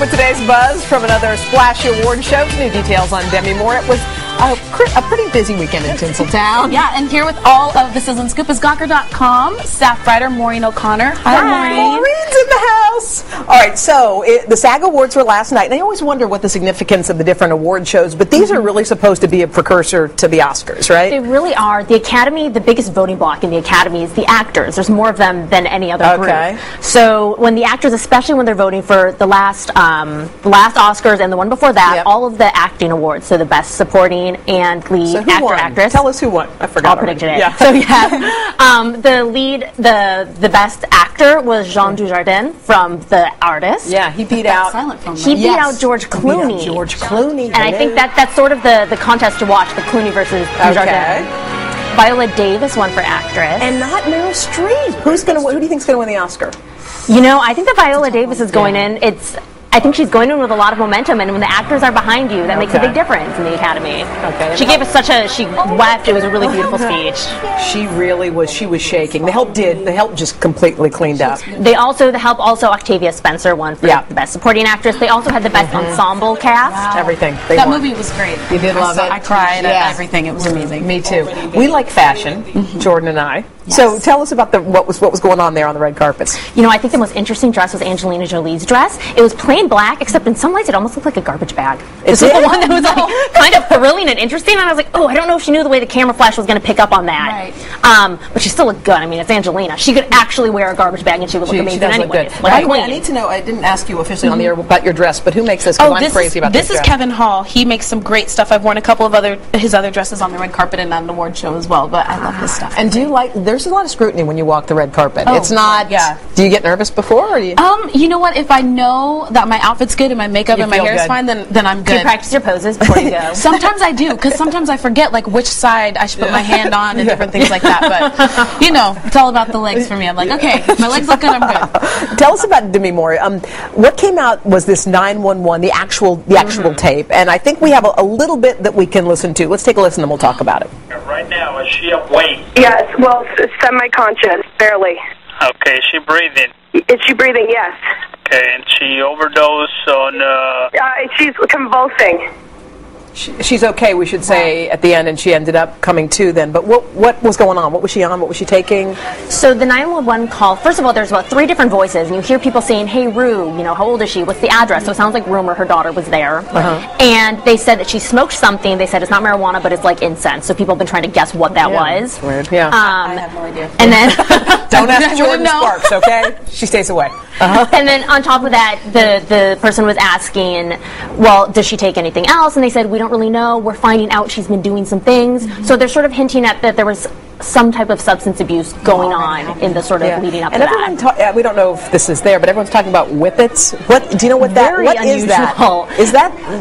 with today's buzz from another splashy award show. New details on Demi Moore. It was a pretty busy weekend in Tinseltown. Yeah, and here with all of the Sizzling Scoop is Gawker.com staff writer Maureen O'Connor. Hi, Maureen. Maureen's in the house. All right, so the SAG Awards were last night, and I always wonder what the significance of the different award shows, but these are really supposed to be a precursor to the Oscars, right? They really are. The Academy, the biggest voting block in the Academy is the actors. There's more of them than any other group. So when the actors, especially when they're voting for the last Oscars and the one before that, all of the acting awards, so the best supporting and lead actor, actress. Tell us who won. I forgot. I'll predict it. Yeah. So the best actor was Jean Dujardin from The Artist. Yeah, he beat out George Clooney. Yeah, George Clooney. And I think that's sort of the contest to watch, the Clooney versus Dujardin. Viola Davis won for actress. And not Meryl Streep. Who do you think's going to win the Oscar? You know, I think that Viola Davis is going in. I think she's going in with a lot of momentum, and when the actors are behind you, that makes a big difference in the Academy. She gave us she wept. It was a really beautiful speech. She really was. She was shaking. The help just completely cleaned up. The help Octavia Spencer won for the best supporting actress. They also had the best ensemble cast. Everything. That movie was great. You did love it. I cried at everything. It was amazing. Me too. We like fashion, Jordan and I. Yes. So tell us about what was going on there on the red carpets. You know, I think the most interesting dress was Angelina Jolie's dress. It was plain black, except in some ways it almost looked like a garbage bag. This was the one that was kind of thrilling and interesting, and I was like, oh, I don't know if she knew the way the camera flash was going to pick up on that. Right. But she still looked good. I mean, it's Angelina. She could actually wear a garbage bag and she would look amazing anyway. I need to know, I didn't ask you officially on the air about your dress, but who makes this? Because I'm crazy about this. This is Kevin Hall. He makes some great stuff. I've worn a couple of his other dresses on the red carpet and on an award show as well, but I love his stuff. And do you there's a lot of scrutiny when you walk the red carpet. It's not, do you get nervous before? Or do you? You know what, if I know that my outfit's good and my makeup and my hair is fine, then I'm good. Do you practice your poses before you go? Sometimes I do, because sometimes I forget which side I should put my hand on and different things like that, but you know, it's all about the legs for me. I'm like, okay, my legs look good, I'm good. Tell us about Demi Moore. What came out was this 911, the actual tape, and I think we have a little bit that we can listen to. Let's take a listen and we'll talk about it. Right now, is she awake? Yes, well, semi-conscious, barely. Okay, is she breathing? Is she breathing? Yes. Okay, and she overdosed on... she's convulsing. She's okay, we should say, at the end, and she ended up coming to then. But what was going on? What was she on? What was she taking? So the 911 call, first of all, there's about 3 different voices, and you hear people saying, hey, Rue, you know, how old is she? What's the address? So it sounds like Rumor, her daughter, was there. And they said that she smoked something. They said it's not marijuana, but it's like incense. So people have been trying to guess what that was. Weird. Yeah. I have no idea. And then... Don't ask Jordan Sparks, okay? She stays away. And then on top of that, the person was asking, well, does she take anything else? And they said, we don't really know. We're finding out she's been doing some things. So they're sort of hinting at that there was some type of substance abuse going on in the sort of leading up to that. We don't know if this is there, but everyone's talking about whippets. Do you know what that? What is that?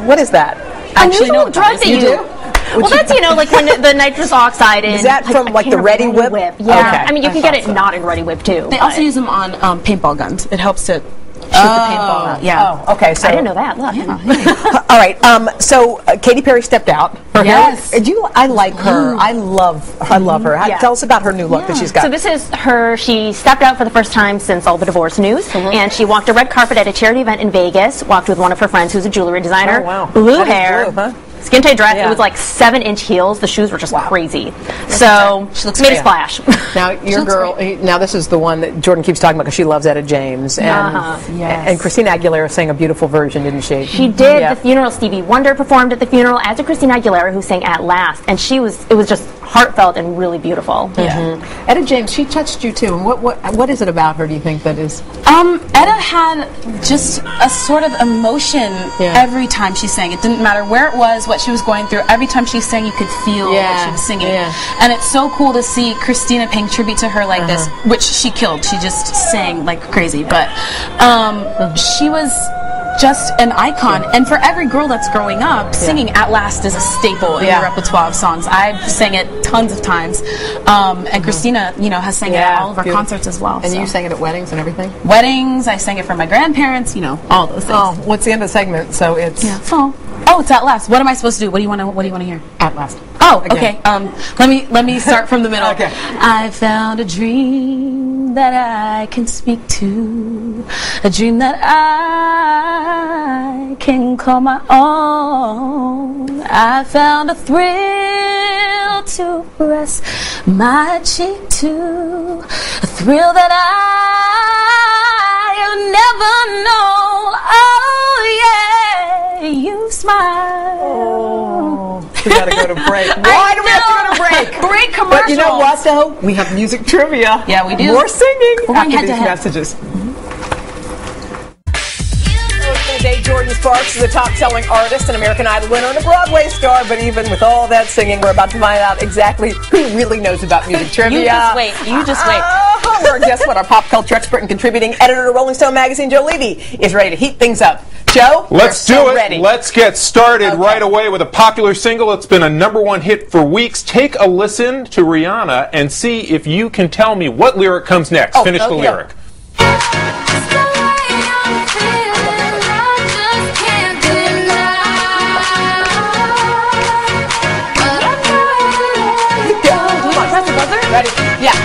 What is that? Unusual drug that you do. Well, that's, you know, like when the nitrous oxide in... Is that from, like, the Ready Whip? Yeah. Okay. I mean, you can get it not in Ready Whip, too. They also use them on paintball guns. It helps to shoot the paintball out. Yeah. Oh, okay. So I didn't know that. Look. All right. So Katy Perry stepped out. Yes. I like her. I love her. Tell us about her new look that she's got. So this is her. She stepped out for the first time since all the divorce news, and she walked a red carpet at a charity event in Vegas. Walked with one of her friends, who's a jewelry designer. Oh, wow. Blue hair. Blue, huh? Skin tight dress. It was like 7-inch heels. The shoes were just crazy. So she looks made a splash. Now your girl. Now this is the one that Jordan keeps talking about because she loves Etta James. And Christina Aguilera sang a beautiful version, didn't she? She did. The funeral. Stevie Wonder performed at the funeral, as did Christina Aguilera, who sang At Last, and it was just heartfelt and really beautiful. Etta James, she touched you too. And what is it about her? Do you think that is? Etta had just a sort of emotion every time she sang. It didn't matter where it was, what she was going through. Every time she sang, you could feel what she was singing. And it's so cool to see Christina paying tribute to her like this, which she killed. She just sang like crazy. But she was just an icon, and for every girl that's growing up, singing At Last is a staple in the repertoire of songs. I've sang it tons of times, and Christina, you know, has sang it at all of our concerts as well. And you sang it at weddings and everything? Weddings, I sang it for my grandparents, you know, all those things. Oh, what's the end of the segment? So it's... Oh, it's At Last. What am I supposed to do? What do you want to hear? At Last. Oh, okay. Let me start from the middle. Okay. I found a dream that I can speak to, a dream that I can call my own. I found a thrill to press my cheek to, a thrill that I never known. Oh yeah, you smile. Oh, we gotta go to break. Why do we have to go to break? Break commercial. But you know what, though? We have music trivia. Yeah, we do. More singing after head to these head. messages. Today, Jordin Sparks is a top-selling artist, an American Idol winner, and a Broadway star. But even with all that singing, we're about to find out exactly who really knows about music trivia. You just wait. You just wait. Or guess what? Our pop culture expert and contributing editor to Rolling Stone magazine, Joe Levy, is ready to heat things up. Joe, let's do it. Ready. Let's get started right away with a popular single. It's been a #1 hit for weeks. Take a listen to Rihanna and see if you can tell me what lyric comes next. Finish the lyric. Ready? Yeah.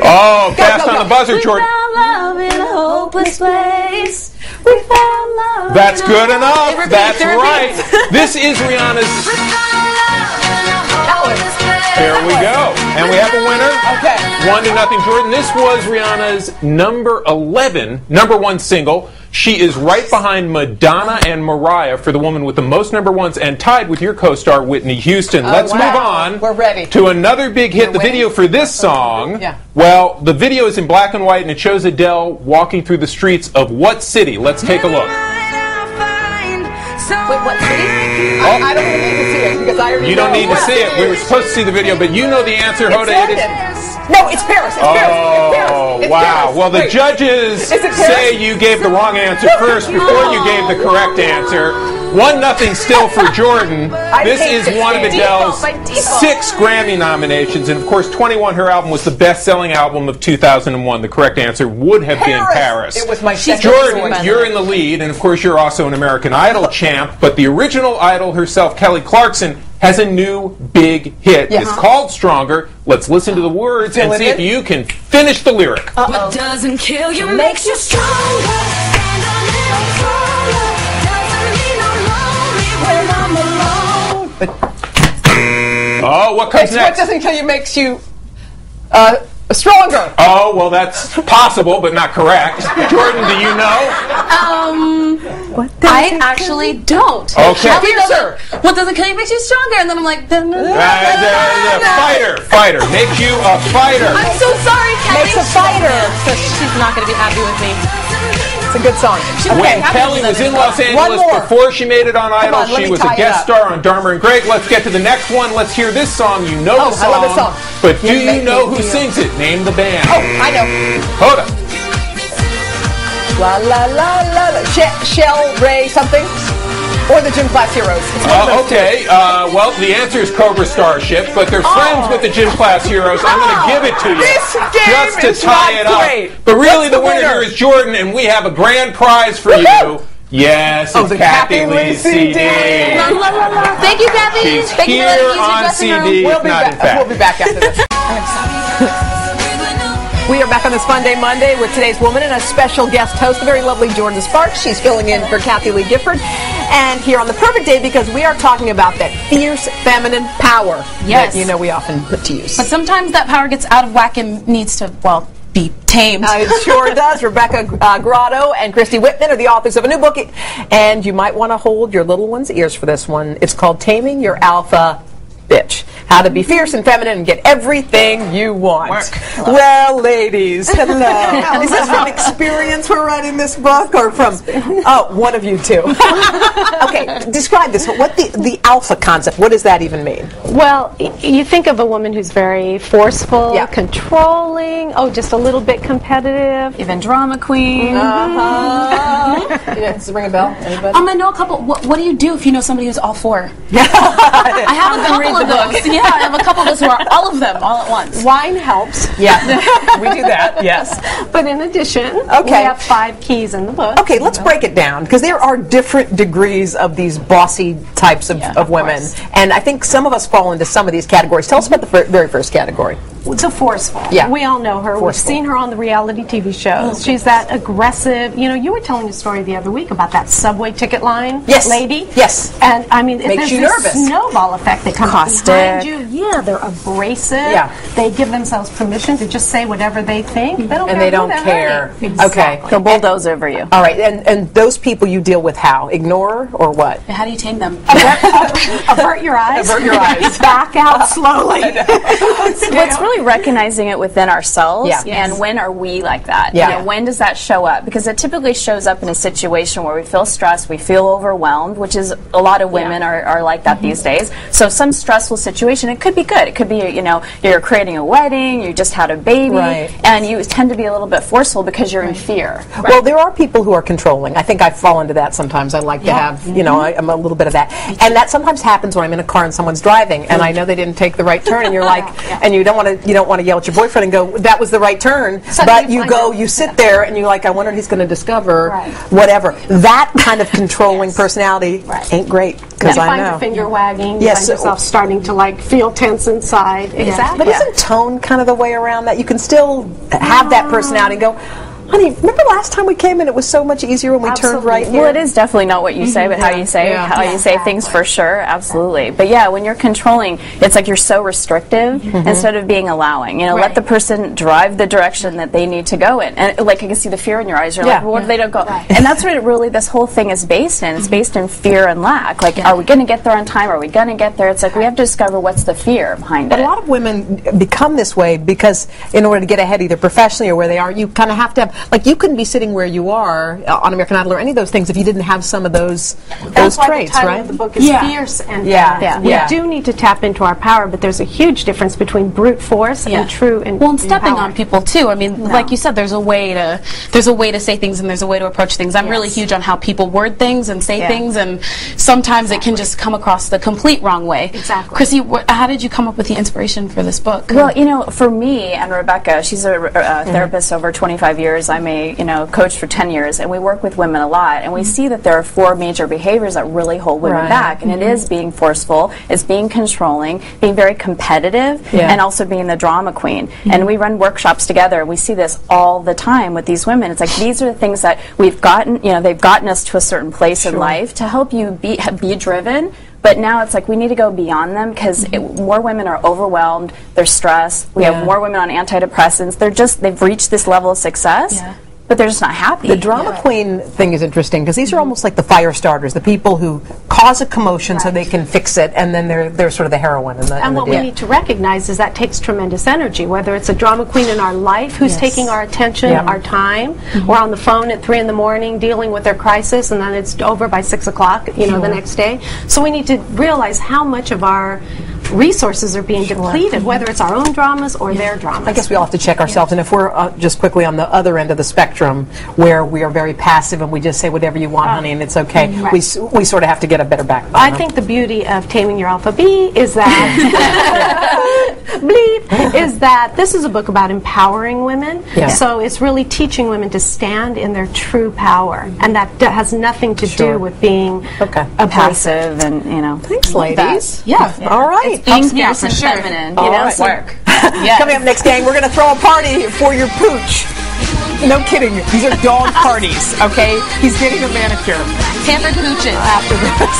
Oh, fast on the buzzer, Jordin. That's good enough. That's right. This is Rihanna's. There we go. And we have a winner. Okay. 1-0, Jordin. This was Rihanna's #1 single. She is right behind Madonna and Mariah for the woman with the most #1s and tied with your co-star Whitney Houston. Let's move on. We're ready. To another big hit. The video for this song, well, the video is in black and white and it shows Adele walking through the streets of what city? Let's take a look. Wait, what city? I don't even need to see it because I already You don't need to see it. We were supposed to see the video, but you know the answer, Hoda. It is. No, it's Paris. It's Paris. It's Paris. It's wow. Paris. Well, the judges say you gave the wrong answer first before you gave the correct answer. 1-0 still for Jordin. This is one of Adele's 6 Grammy nominations, and of course 21, her album, was the best-selling album of 2001. The correct answer would have been Paris. It was my Jordin, you're in the lead, and of course you're also an American Idol champ, but the original Idol herself, Kelly Clarkson, has a new big hit. It's called Stronger. Let's listen to the words and see if you can finish the lyric. What doesn't kill you makes you stronger. Stand a little taller. Doesn't mean I'm lonely when I'm alone. Oh, what comes next? What doesn't kill you makes you stronger. Oh, well, that's possible, but not correct. Jordin, do you know? I actually don't. Okay. What doesn't kill you makes you stronger, and then I'm like, fighter. Makes you a fighter. I'm so sorry, Kelly. Makes a fighter. She's not going to be happy with me. It's a good song. When Kelly was in Los Angeles before she made it on Idol, she was a guest star on Dharma and Greg. Let's get to the next one. Let's hear this song. You know the song. I love this song. But do you know who sings it? Name the band. Oh, I know. Hoda. La la la la la. Shell, Ray, something? Or the Gym Class Heroes. Okay. Well, the answer is Cobra Starship, but they're friends with the Gym Class Heroes. I'm going to give it to you This game just to is tie it not up. great. But really, What's the winner here is Jordin, and we have a grand prize for you. Yes, it's the Kathy Lee's CD. Thank you, Kathy. She's Thank you for here letting me use your on dressing room. CD, We'll be not in back. fact. We'll be back after this. We are back on this Fun Day Monday with today's woman and a special guest host, the very lovely Jordin Sparks. She's filling in for Kathy Lee Gifford. And here on the perfect day because we are talking about that fierce feminine power that we often put to use. But sometimes that power gets out of whack and needs to, well, be tamed. It sure does. Rebecca Grotto and Christy Whitman are the authors of a new book, and you might want to hold your little one's ears for this one. It's called Taming Your Alpha Bitch. How to be fierce and feminine and get everything you want. Well, ladies, hello. Is this from experience we're writing this book or from, one of you two? Okay, describe this. What the alpha concept, what does that even mean? Well, you think of a woman who's very forceful, controlling, just a little bit competitive. Even drama queen. Does it ring a bell? Anybody? I know a couple. What do you do if you know somebody who's all four? I have a couple of those. Yeah, I have a couple of those who are all of them all at once. Wine helps. Yeah, we do that, yes. But in addition, we have 5 keys in the book. Okay, let's break it down, because there are different degrees of these bossy types of women. And I think some of us fall into some of these categories. Tell us about the very first category. the forceful. Yeah. We all know her. Forceful. We've seen her on the reality TV shows. She's that aggressive. You know, you were telling a story the other week about that subway ticket line lady. Yes. And I mean, Makes there's you this nervous. snowball effect that comes Caustic. behind you. Yeah, they're abrasive. Yeah. They give themselves permission to just say whatever they think. They don't And care they who don't they're care. hurting. Okay. They'll bulldoze over you. All right, and those people you deal with how? Ignore or what? How do you tame them? Avert your eyes. Avert your eyes. Back out slowly. What's really recognizing it within ourselves, Yeah. and when are we like that? Yeah. You know, when does that show up? Because it typically shows up in a situation where we feel stressed, we feel overwhelmed, which is a lot of women are like that these days. So some stressful situation, it could be good. It could be, you know, you're creating a wedding, you just had a baby, and you tend to be a little bit forceful because you're in fear. Well, there are people who are controlling. I think I fall into that sometimes. I like to have, you know, I'm a little bit of that. And that sometimes happens when I'm in a car and someone's driving and I know they didn't take the right turn and you're like, and you don't want to yell at your boyfriend and go, that was the right turn, but you go, you sit there and you're like, I wonder if he's going to discover whatever. That kind of controlling personality ain't great, because You I find know. your finger wagging. You Yes. find yourself starting to like feel tense inside. Exactly. But isn't tone kind of the way around that? You can still have that personality and go, honey, remember last time we came and it was so much easier when we turned right here? Well, it is definitely not what you say, but how you say you say things for sure, absolutely. But yeah, when you're controlling, it's like you're so restrictive instead of being allowing. You know, let the person drive the direction that they need to go in, and like I can see the fear in your eyes. You're like, well, what if they don't go? And that's what it really this whole thing is based in. It's based in fear and lack. Like, are we going to get there on time? Are we going to get there? It's like we have to discover what's the fear behind But it. a lot of women become this way because in order to get ahead either professionally or where they are, you kind of have to have, like, you couldn't be sitting where you are on American Idol or any of those things if you didn't have some of those That's why traits, the title right? of the book is Fierce and Feminine. We do need to tap into our power, but there's a huge difference between brute force and true and Well, and stepping on people too. I mean, like you said, there's a way to say things and there's a way to approach things. I'm really huge on how people word things and say things, and sometimes it can just come across the complete wrong way. Exactly. Chrissy, how did you come up with the inspiration for this book? Well, you know, for me and Rebecca, she's a therapist over 25 years. I'm a coach for 10 years, and we work with women a lot, and we see that there are 4 major behaviors that really hold women back, and it is being forceful, it's being controlling, being very competitive, and also being the drama queen. And we run workshops together, and we see this all the time with these women. It's like these are the things that we've gotten, they've gotten us to a certain place in life to help you be driven. But now it's like we need to go beyond them because more women are overwhelmed, they're stressed, we have more women on antidepressants, they've reached this level of success, but they're just not happy. The drama queen thing is interesting because these are almost like the fire starters, the people who cause a commotion so they can fix it, and then they're sort of the heroine in the And what we need to recognize is that takes tremendous energy, whether it's a drama queen in our life who's taking our attention, our time, or on the phone at 3 in the morning dealing with their crisis, and then it's over by 6 o'clock, the next day. So we need to realize how much of our resources are being depleted, whether it's our own dramas or their dramas. I guess we all have to check ourselves, and if we're just quickly on the other end of the spectrum, where we are very passive and we just say whatever you want, honey, and it's okay, we sort of have to get a better backbone. I think the beauty of Taming Your Alpha Bee is that is that this is a book about empowering women. So it's really teaching women to stand in their true power, and that has nothing to do with being a passive and Thanks, ladies. All right. It's being fierce and feminine, work. Coming up next, gang, we're going to throw a party for your pooch. No kidding. These are dog parties, okay? He's getting a manicure. Pampered pooches. After this.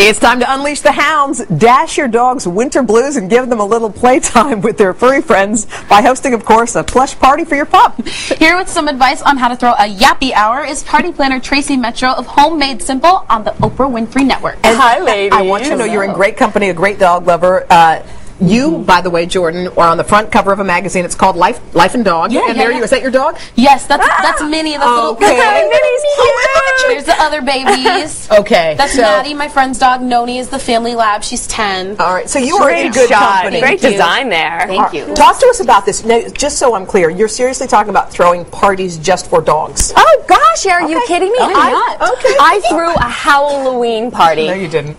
It's time to unleash the hounds, dash your dog's winter blues, and give them a little playtime with their furry friends by hosting, of course, a plush party for your pup. Here with some advice on how to throw a yappy hour is party planner Tracy Metro of Homemade Simple on the Oprah Winfrey Network. And hi, ladies. I want you to know you're in great company, a great dog lover. You, by the way, Jordin, are on the front cover of a magazine. It's called Life and Dog. And there you is that your dog? Yes, that's Minnie. That's little Minnie's cute. There's the other babies. Okay. That's Maddie, my friend's dog. Noni is the family lab. She's 10. All right. So you are in good company. Great design there. Thank you. Talk to us about this. Now, just so I'm clear, you're seriously talking about throwing parties just for dogs? Oh gosh, are you kidding me? Okay. I threw a Halloween party. No, you didn't.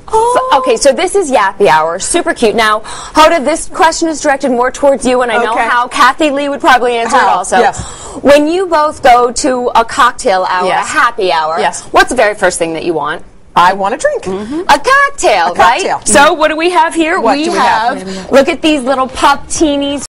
So this is Yappy Hour. Super cute. Now, Hoda, this question is directed more towards you, and I know how Kathy Lee would probably answer it also. Yes. When you both go to a cocktail hour, a happy hour, what's the very first thing that you want? I want a drink. A cocktail, right? cocktail. So what do we have here? What we do we have, look at these little pop-teenies